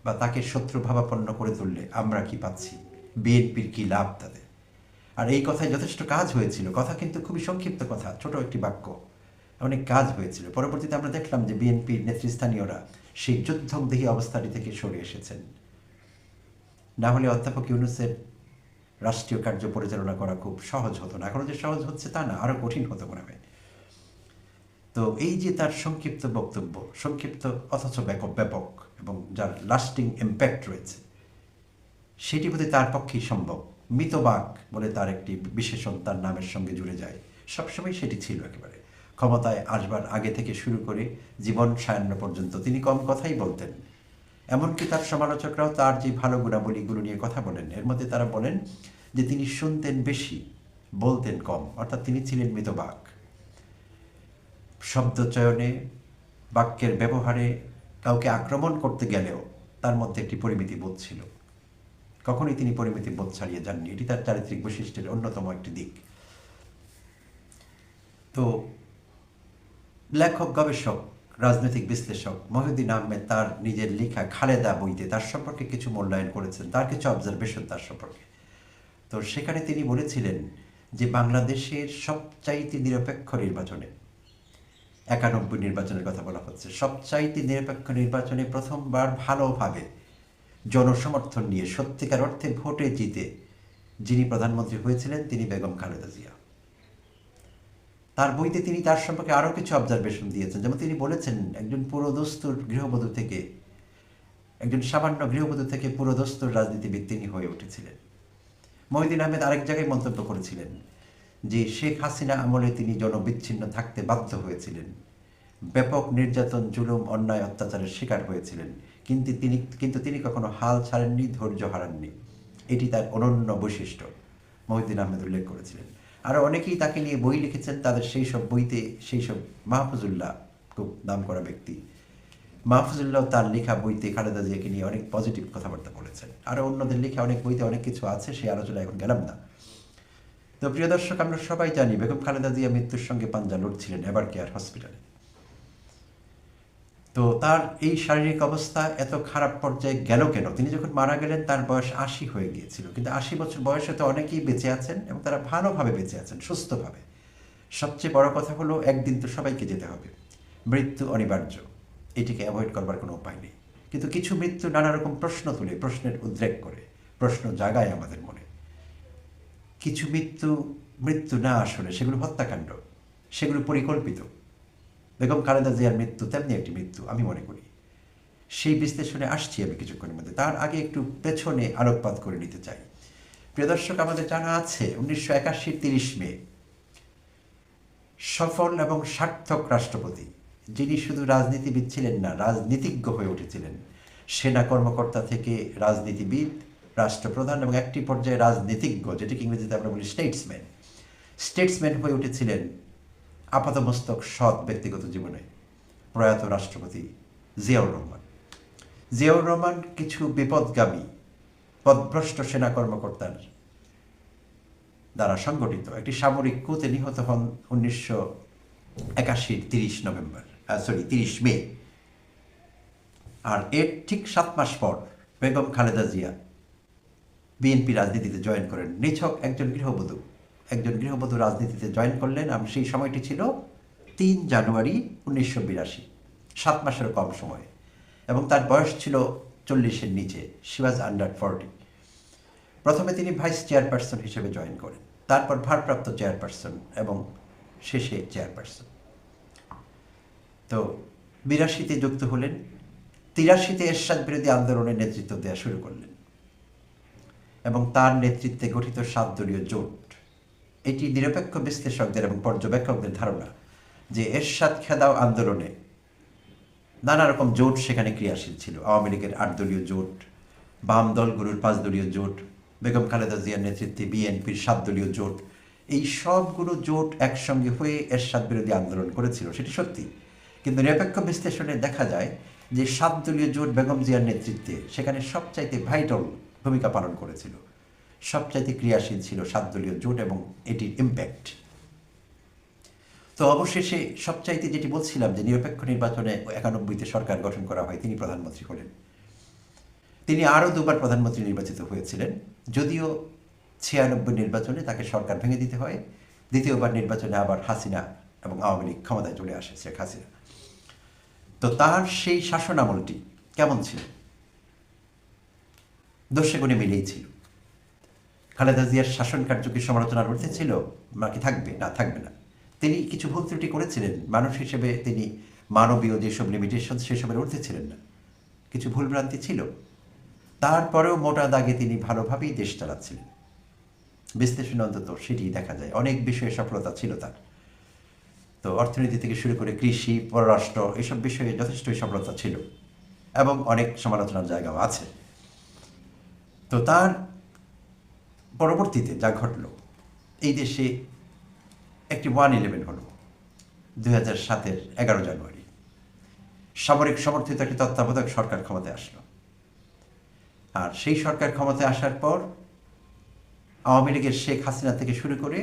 বা তাকে শত্রু ভাবাপন্ন করে তুললে আমরা কি পাচ্ছি, বিএনপির কি লাভ তাদের। আর এই কথায় যথেষ্ট কাজ হয়েছিল। কথা কিন্তু খুবই সংক্ষিপ্ত কথা, ছোট একটি বাক্য, অনেক কাজ হয়েছিল। পরবর্তীতে আমরা দেখলাম যে বিএনপির নেতৃস্থানীয়রা সেই যুদ্ধমদেহী অবস্থাটি থেকে সরে এসেছেন। না হলে অধ্যাপক ইউনূসের রাষ্ট্রীয় কার্য পরিচালনা করা খুব সহজ হতো না। এখনো যে সহজ হচ্ছে তা না, আরও কঠিন হতো মনে হয়। তো এই যে তার সংক্ষিপ্ত বক্তব্য, সংক্ষিপ্ত অথচ ব্যাপক এবং যার লাস্টিং ইম্প্যাক্ট রয়েছে, সেটি বোধহয় তার পক্ষেই সম্ভব। মিতবাক বলে তার একটি বিশেষণ তার নামের সঙ্গে জুড়ে যায়, সবসময় সেটি ছিল একেবারে। ক্ষমতায় আসবার আগে থেকে শুরু করে জীবন সায়ান্ন পর্যন্ত তিনি কম কথাই বলতেন। এমনকি তার সমালোচকরাও তার যে ভালো গুণাবলীগুলো নিয়ে কথা বলেন, এর মধ্যে তারা বলেন যে তিনি শুনতেন বেশি, বলতেন কম, অর্থাৎ তিনি ছিলেন মিতবাক। শব্দ চয়নে, বাক্যের ব্যবহারে, কাউকে আক্রমণ করতে গেলেও তার মধ্যে একটি পরিমিতি বোধ ছিল। কখনোই তিনি পরিমিতি বোধ ছাড়িয়ে যাননি, এটি তার চারিত্রিক বৈশিষ্ট্যের অন্যতম একটি দিক। তো লেখক, গবেষক, রাজনৈতিক বিশ্লেষক মহিউদ্দিন আহমেদ তার নিজের লেখা খালেদা বইতে তার সম্পর্কে কিছু মূল্যায়ন করেছেন, তার কিছু অবজারভেশন তার সম্পর্কে। তো সেখানে তিনি বলেছিলেন যে বাংলাদেশের সবচাইতে নিরপেক্ষ নির্বাচনে, 91 নির্বাচনের কথা বলা হচ্ছে, সবচাইতে নিরপেক্ষ নির্বাচনে প্রথমবার ভালোভাবে জনসমর্থন নিয়ে সত্যিকার অর্থে ভোটে জিতে যিনি প্রধানমন্ত্রী হয়েছিলেন তিনি বেগম খালেদা জিয়া। তার বইতে তিনি তার সম্পর্কে আরও কিছু অবজারভেশন দিয়েছেন। যেমন তিনি বলেছেন, একজন পুরোদস্তুর গৃহবধূ থেকে, একজন সামান্য গৃহবধূ থেকে পুরোদস্তুর রাজনীতিবিদ তিনি হয়ে উঠেছিলেন। মহিউদ্দিন আহমেদ আরেক জায়গায় মন্তব্য করেছিলেন যে শেখ হাসিনা আমলে তিনি জনবিচ্ছিন্ন থাকতে বাধ্য হয়েছিলেন, ব্যাপক নির্যাতন, জুলুম, অন্যায়, অত্যাচারের শিকার হয়েছিলেন, কিন্তু তিনি কখনো হাল ছাড়েননি, ধৈর্য হারাননি। এটি তার অনন্য বৈশিষ্ট্য মহিউদ্দিন আহমেদ উল্লেখ করেছিলেন। আরও অনেকেই তাকে নিয়ে বই লিখেছেন, তাদের সেই সব বইতে মাহফুজুল্লাহ, খুব নাম করা ব্যক্তি, মাহফুজুল্লাহ তার লেখা বইতে খালেদা জিয়াকে নিয়ে অনেক পজিটিভ কথাবার্তা বলেছেন। আরও অন্যদের লেখা অনেক বইতে অনেক কিছু আছে, সেই আলোচনা এখন গেলাম না। তো প্রিয় দর্শক, আমরা সবাই জানি বেগম খালেদা জিয়া মৃত্যুর সঙ্গে পাঞ্জা লড়ছিলেন এভার কেয়ার হসপিটালে। তো তার এই শারীরিক অবস্থা এত খারাপ পর্যায়ে গেল কেন? তিনি যখন মারা গেলেন তার বয়স 80 হয়ে গিয়েছিল, কিন্তু 80 বছর বয়সে তো অনেকেই বেঁচে আছেন এবং তারা ভালোভাবে বেঁচে আছেন, সুস্থভাবে। সবচেয়ে বড় কথা হলো, একদিন তো সবাইকে যেতে হবে, মৃত্যু অনিবার্য, এটিকে অ্যাভয়েড করবার কোনো উপায় নেই। কিন্তু কিছু মৃত্যু নানা রকম প্রশ্ন তুলে, প্রশ্নের উদ্রেক করে, প্রশ্ন জাগায় আমাদের মনে। কিছু মৃত্যু না, আসলে সেগুলো হত্যাকাণ্ড, সেগুলো পরিকল্পিত। বেগম খালেদা জিয়ার মৃত্যু তেমনি একটি মৃত্যু আমি মনে করি। সেই বিশ্লেষণে আসছি আমি কিছুক্ষণের মধ্যে। তার আগে একটু পেছনে আলোকপাত করে নিতে চাই। প্রিয় দর্শক, আমাদের জানা আছে 1981 30 মে সফল এবং সার্থক রাষ্ট্রপতি, যিনি শুধু রাজনীতিবিদ ছিলেন না, রাজনীতিজ্ঞ হয়ে উঠেছিলেন। সেনা কর্মকর্তা থেকে রাজনীতিবিদ, রাষ্ট্রপ্রধান এবং একটি পর্যায়ে রাজনীতিজ্ঞ, যেটিকে ইংরেজিতে আমরা বলি স্টেটসম্যান হয়ে উঠেছিলেন আপাতমস্তক সৎ ব্যক্তিগত জীবনে প্রয়াত রাষ্ট্রপতি জিয়াউর রহমান। জিয়াউর রহমান কিছু বিপদগামী, পদভ্রষ্ট সেনা কর্মকর্তার দ্বারা সংগঠিত একটি সামরিক কুতে নিহত হন 1981 30 নভেম্বর। মে। আর এর ঠিক 7 মাস পর বেগম খালেদা জিয়া বিএনপি রাজনীতিতে জয়েন করেন। নিছক একজন গৃহবধূ রাজনীতিতে জয়েন করলেন। আর সেই সময়টি ছিল 3 জানুয়ারি 1982, 7 মাসের কম সময়, এবং তার বয়স ছিল 40-এর নিচে। She was under 40। প্রথমে তিনি ভাইস চেয়ারপারসন হিসেবে জয়েন করেন, তারপর ভারপ্রাপ্ত চেয়ারপারসন এবং শেষে চেয়ারপারসন। তো 82-তে যুক্ত হলেন। 83-তে এরশাদ বিরোধী আন্দোলনের নেতৃত্ব দেওয়া শুরু করলেন এবং তার নেতৃত্বে গঠিত 7 দলীয় জোট। এটি নিরপেক্ষ বিশ্লেষকদের এবং পর্যবেক্ষকদের ধারণা যে এরশাদ খেদাও আন্দোলনে নানা রকম জোট সেখানে ক্রিয়াশীল ছিল। আওয়ামী লীগের 8 দলীয় জোট, বাম দলগুলোর 5 দলীয় জোট, বেগম খালেদা জিয়ার নেতৃত্বে বিএনপির 7 দলীয় জোট, এই সবগুলো জোট একসঙ্গে হয়ে এরশাদ বিরোধী আন্দোলন করেছিল, সেটি সত্যি। কিন্তু নিরপেক্ষ বিশ্লেষণে দেখা যায় যে 7 দলীয় জোট বেগম জিয়ার নেতৃত্বে সেখানে সবচাইতে ভাইটাল ভূমিকা পালন করেছিল, সবচাইতে ক্রিয়াশীল ছিল 7 দলীয় জোট এবং এটির ইম্প্যাক্ট। তো অবশেষে সবচাইতে যেটি বলছিলাম যে নিরপেক্ষ নির্বাচনে 91-তে সরকার গঠন করা হয়, তিনি প্রধানমন্ত্রী হলেন। তিনি আরও 2বার প্রধানমন্ত্রী নির্বাচিত হয়েছিলেন, যদিও 96 নির্বাচনে তাকে সরকার ভেঙে দিতে হয়। দ্বিতীয়বার নির্বাচনে আবার হাসিনা এবং আওয়ামী লীগ ক্ষমতায় চলে আসে, শেখ হাসিনা। তো তার সেই শাসন আমলটি কেমন ছিল? দোষে গুণে মিলেই ছিল। খালেদা জিয়ার শাসন কার্যকে সমালোচনার ঊর্ধ্বে ছিল, নাকি থাকবে? না, থাকবে না। তিনি কিছু ভুল ত্রুটি করেছিলেন, মানুষ হিসেবে তিনি মানবীয় যেসব লিমিটেশন সেসবের ঊর্ধ্বে ছিলেন না, কিছু ভুলভ্রান্তি ছিল। তারপরেও মোটা দাগে তিনি ভালোভাবেই দেশ চালাচ্ছিলেন। বিশ্লেষণ অন্তত সেটি দেখা যায়। অনেক বিষয়ে সফলতা ছিল তার। তো অর্থনীতি থেকে শুরু করে কৃষি, পররাষ্ট্র, এসব বিষয়ে যথেষ্টই সফলতা ছিল এবং অনেক সমালোচনার জায়গাও আছে। তো তার পরবর্তীতে যা ঘটল, এই দেশে একটি 1-11 হলো 2007-এর 11 জানুয়ারি। সামরিক সমর্থিত একটি তত্ত্বাবধায়ক সরকার ক্ষমতায় আসলো। আর সেই সরকার ক্ষমতায় আসার পর আওয়ামী লীগের শেখ হাসিনা থেকে শুরু করে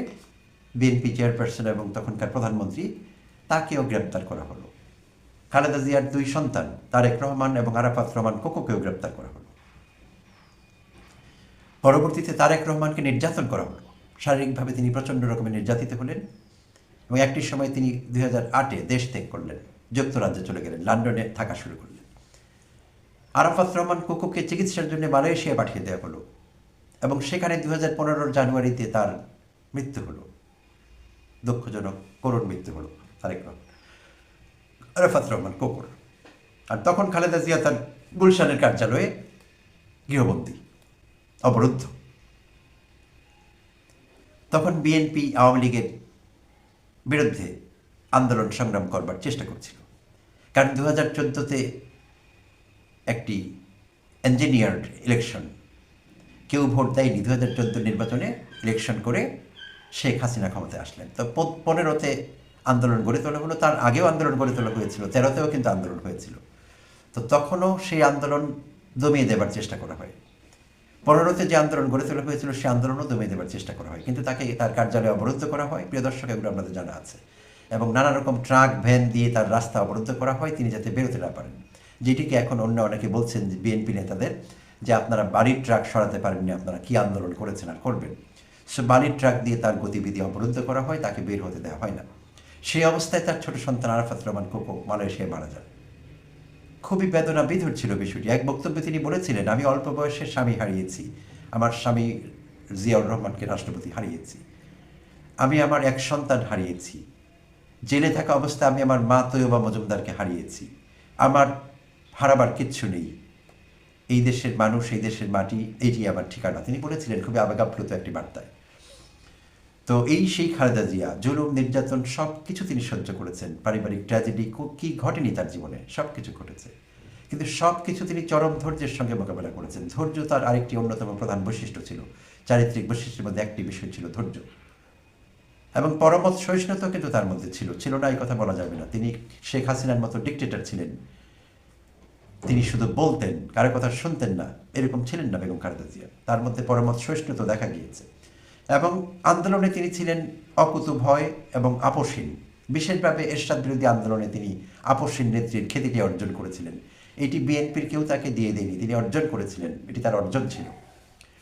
বিএনপি চেয়ারপারসন এবং তখনকার প্রধানমন্ত্রী, তাকেও গ্রেপ্তার করা হলো। খালেদা জিয়ার 2 সন্তান তারেক রহমান এবং আরাফাত রহমান কোকোকেও গ্রেপ্তার করা হলো। পরবর্তীতে তারেক রহমানকে নির্যাতন করা হলো। শারীরিকভাবে তিনি প্রচণ্ড রকমের নির্যাতিত হলেন এবং একটি সময় তিনি 2008-এ দেশ ত্যাগ করলেন, যুক্তরাজ্যে চলে গেলেন, লন্ডনে থাকা শুরু করলেন। আরাফাত রহমান কোকোকে চিকিৎসার জন্য মালয়েশিয়া পাঠিয়ে দেওয়া হলো এবং সেখানে 2015 জানুয়ারিতে তার মৃত্যু হলো। দুঃখজনক করুণ মৃত্যু হলো আরাফাত রহমান কোকোর। আর তখন খালেদা জিয়া তার গুলশানের কার্যালয়ে গৃহবন্দী, অবরুদ্ধ। তখন বিএনপি আওয়ামী লীগের বিরুদ্ধে আন্দোলন সংগ্রাম করবার চেষ্টা করছিল, কারণ 2014-তে একটি ইঞ্জিনিয়ার্ড ইলেকশন, কেউ ভোট দেয়নি। 2014 নির্বাচনে ইলেকশন করে শেখ হাসিনা ক্ষমতায় আসলেন। তো 15-তে আন্দোলন গড়ে তোলা হলো, তার আগেও আন্দোলন গড়ে তোলা হয়েছিল, 13-তেও কিন্তু আন্দোলন হয়েছিল। তো তখনও সেই আন্দোলন দমিয়ে দেবার চেষ্টা করা হয়। 15-তে যে আন্দোলন গড়ে তোলা হয়েছিল সে আন্দোলনও দমিয়ে দেবার চেষ্টা করা হয়, কিন্তু তাকে তার কার্যালয়ে অবরুদ্ধ করা হয়। প্রিয় দর্শক, এগুলো আপনাদের জানা আছে। এবং নানা রকম ট্রাক ভ্যান দিয়ে তার রাস্তা অবরুদ্ধ করা হয়, তিনি যাতে বেরোতে না পারেন। যেটিকে এখন অনেকে বলছেন যে বিএনপি নেতাদের, যে আপনারা বাড়ির ট্রাক সরাতে পারেননি, আপনারা কি আন্দোলন করেছেন আর করবেন। সে বাড়ির ট্রাক দিয়ে তার গতিবিধি অবরুদ্ধ করা হয়, তাকে বের হতে দেওয়া হয় না। সেই অবস্থায় তার ছোট সন্তান আরাফাত রহমান কোকো মালয়েশিয়ায় মারা যান। খুবই বেদনা বিধুর ছিল বিষয়টি। এক বক্তব্যে তিনি বলেছিলেন, আমি অল্প বয়সে স্বামী হারিয়েছি, আমার স্বামী জিয়াউর রহমানকে রাষ্ট্রপতি হারিয়েছি, আমি আমার এক সন্তান হারিয়েছি, জেলে থাকা অবস্থায় আমি আমার মা তৈয়বা মজুমদারকে হারিয়েছি, আমার হারাবার কিচ্ছু নেই, এই দেশের মানুষ, এই দেশের মাটি, এটি আমার ঠিকানা, তিনি বলেছিলেন খুবই আবেগাপ্লুত একটি বার্তায়। তো এই সেই খালেদা জিয়া, জুলুম, নির্যাতন সব কিছু তিনি সহ্য করেছেন। পারিবারিক ট্র্যাজেডি কি ঘটেনি তার জীবনে, সব কিছু ঘটেছে, কিন্তু সব কিছু তিনি চরম ধৈর্যের সঙ্গে মোকাবেলা করেছেন। ধৈর্য তার আরেকটি অন্যতম প্রধান বৈশিষ্ট্য ছিল, চারিত্রিক বৈশিষ্ট্যের মধ্যে একটি বিষয় ছিল ধৈর্য। এবং পরমত সহিষ্ণুতা কিন্তু তার মধ্যে ছিল না এই কথা বলা যাবে না। তিনি শেখ হাসিনার মতো ডিক্টেটর ছিলেন, তিনি শুধু বলতেন, কারো কথা শুনতেন না, এরকম ছিলেন না বেগম খালেদা জিয়া। তার মধ্যে পরমত সহিষ্ণুতা দেখা গিয়েছে এবং আন্দোলনে তিনি ছিলেন অকুতু ভয় এবং আপোষহীন। বিশেষভাবে এরশাদ বিরোধী আন্দোলনে তিনি আপসহীন নেত্রীর খ্যাতিটি অর্জন করেছিলেন। এটি বিএনপির কেউ তাকে দিয়ে দেয়নি, তিনি অর্জন করেছিলেন, এটি তার অর্জন ছিল।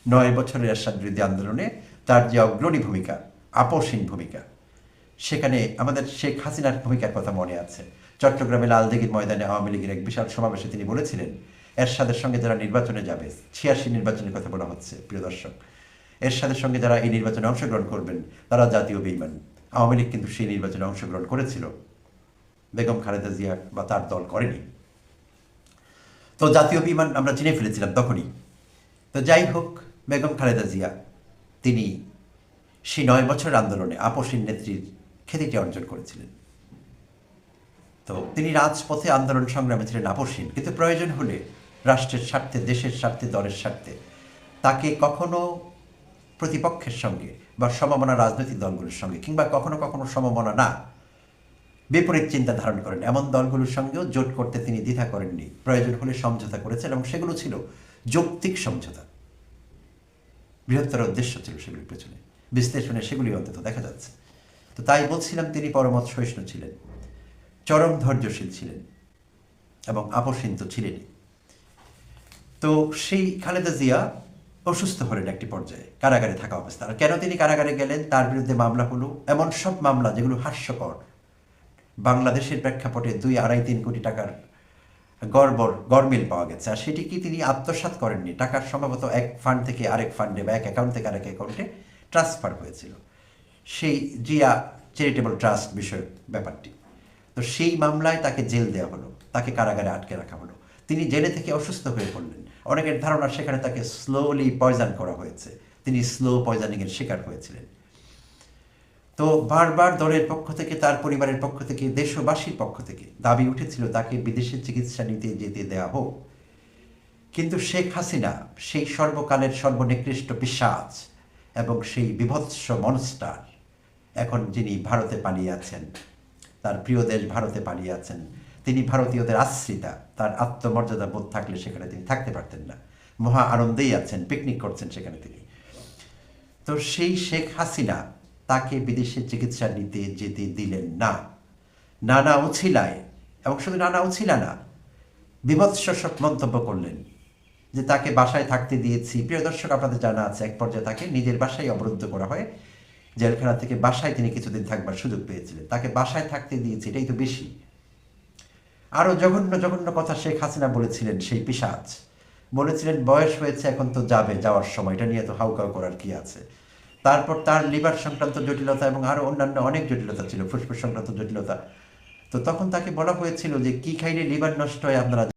9 বছরের এরশাদ বিরোধী আন্দোলনে তার যে অগ্রণী ভূমিকা, আপসহীন ভূমিকা, সেখানে আমাদের শেখ হাসিনার ভূমিকার কথা মনে আছে। চট্টগ্রামে লালদিঘির ময়দানে আওয়ামী লীগের এক বিশাল সমাবেশে তিনি বলেছিলেন, এরশাদের সঙ্গে যারা নির্বাচনে যাবে, 86 নির্বাচনের কথা বলা হচ্ছে প্রিয় দর্শক, এরশাদের সঙ্গে যারা এই নির্বাচনে অংশগ্রহণ করবেন তারা জাতীয় বেঈমান। আওয়ামী লীগ কিন্তু সেই নির্বাচনে অংশগ্রহণ করেছিল, বেগম খালেদা জিয়া বা তার দল করেনি। তো জাতীয় বেঈমান আমরা চিনে ফেলেছিলাম তখনই। তো যাই হোক, বেগম খালেদা জিয়া তিনি সেই 9 বছরের আন্দোলনে আপসহীন নেত্রীর খ্যাতিটি অর্জন করেছিলেন। তো তিনি রাজপথে আন্দোলন সংগ্রামে ছিলেন আপসহীন, কিন্তু প্রয়োজন হলে রাষ্ট্রের স্বার্থে, দেশের স্বার্থে, দলের স্বার্থে তাকে কখনো প্রতিপক্ষের সঙ্গে বা সমমনা রাজনৈতিক দলগুলোর সঙ্গে, কিংবা কখনো কখনো সমমনা না, বিপরীত চিন্তা ধারণ করেন এমন দলগুলোর সঙ্গেও জোট করতে তিনি দ্বিধা করেননি। প্রয়োজন হলে সমঝোতা করেছেন, এবং সেগুলো ছিল যৌক্তিক সমঝোতা। বৃহত্তর উদ্দেশ্য ছিল সেগুলির পেছনে, বিশ্লেষণে সেগুলি অন্তত দেখা যাচ্ছে। তো তাই বলছিলাম, তিনি পরমত সহিষ্ণু ছিলেন, চরম ধৈর্যশীল ছিলেন, এবং আপসহীন তো ছিলেনই। তো সেই খালেদা জিয়া অসুস্থ হলেন একটি পর্যায়ে, কারাগারে থাকা অবস্থা। আর কেন তিনি কারাগারে গেলেন, তার বিরুদ্ধে মামলা হলো, এমন সব মামলা যেগুলো হাস্যকর। বাংলাদেশের প্রেক্ষাপটে 2-2.5-3 কোটি টাকার গরমিল পাওয়া গেছে, আর সেটি কি তিনি আত্মসাৎ করেননি, টাকার সম্ভবত এক ফান্ড থেকে আরেক ফান্ডে বা এক অ্যাকাউন্ট থেকে আরেক অ্যাকাউন্টে ট্রান্সফার হয়েছিল, সেই জিয়া চ্যারিটেবল ট্রাস্ট বিষয়ক ব্যাপারটি। তো সেই মামলায় তাকে জেল দেওয়া হলো, তাকে কারাগারে আটকে রাখা হলো। তিনি জেলে থেকে অসুস্থ হয়ে পড়লেন। অনেকের ধারণা সেখানে তাকে স্লোলি পয়জন করা হয়েছে, তিনি স্লো পয়জনিংয়ের শিকার হয়েছিলেন। তো বারবার দলের পক্ষ থেকে, তার পরিবারের পক্ষ থেকে, দেশবাসীর পক্ষ থেকে দাবি উঠেছিল তাকে বিদেশে চিকিৎসা নিতে যেতে দেয়া হোক। কিন্তু শেখ হাসিনা, সেই সর্বকালের সর্বনিকৃষ্ট পিশাচ এবং সেই বিভৎস মনস্টার, এখন যিনি ভারতে পালিয়ে আছেন, তার প্রিয় দেশ ভারতে পালিয়ে আছেন, তিনি ভারতীয়দের আশ্রিতা, তার আত্মমর্যাদা বোধ থাকলে সেখানে তিনি থাকতে পারতেন না। মহা আনন্দেই আছেন, পিকনিক করছেন সেখানে তিনি। তো সেই শেখ হাসিনা তাকে বিদেশে চিকিৎসা নিতে যেতে দিলেন না, নানা উছিলায়, এবং শুধু নানা উছিলা না, বিভৎস সব মন্তব্য করলেন যে তাকে বাসায় থাকতে দিয়েছি। প্রিয় দর্শক, আপনাদের জানা আছে, এক পর্যায়ে তাকে নিজের বাসায় অবরুদ্ধ করা হয়, জেলখানা থেকে বাসায় তিনি কিছুদিন থাকবার সুযোগ পেয়েছিলেন, তাকে বাসায় থাকতে দিয়েছে, এটাই তো বেশি। আরও জঘন্য জঘন্য কথা শেখ হাসিনা বলেছিলেন, সেই পিশাচ বলেছিলেন বয়স হয়েছে, এখন তো যাবে, যাওয়ার সময়, এটা নিয়ে তো হাউকাউ করার কি আছে। তারপর তার লিভার সংক্রান্ত জটিলতা এবং আরও অন্যান্য অনেক জটিলতা ছিল, ফুসফুস সংক্রান্ত জটিলতা। তো তখন তাকে বলা হয়েছিল যে কি খাইলে লিভার নষ্ট হয় আপনারা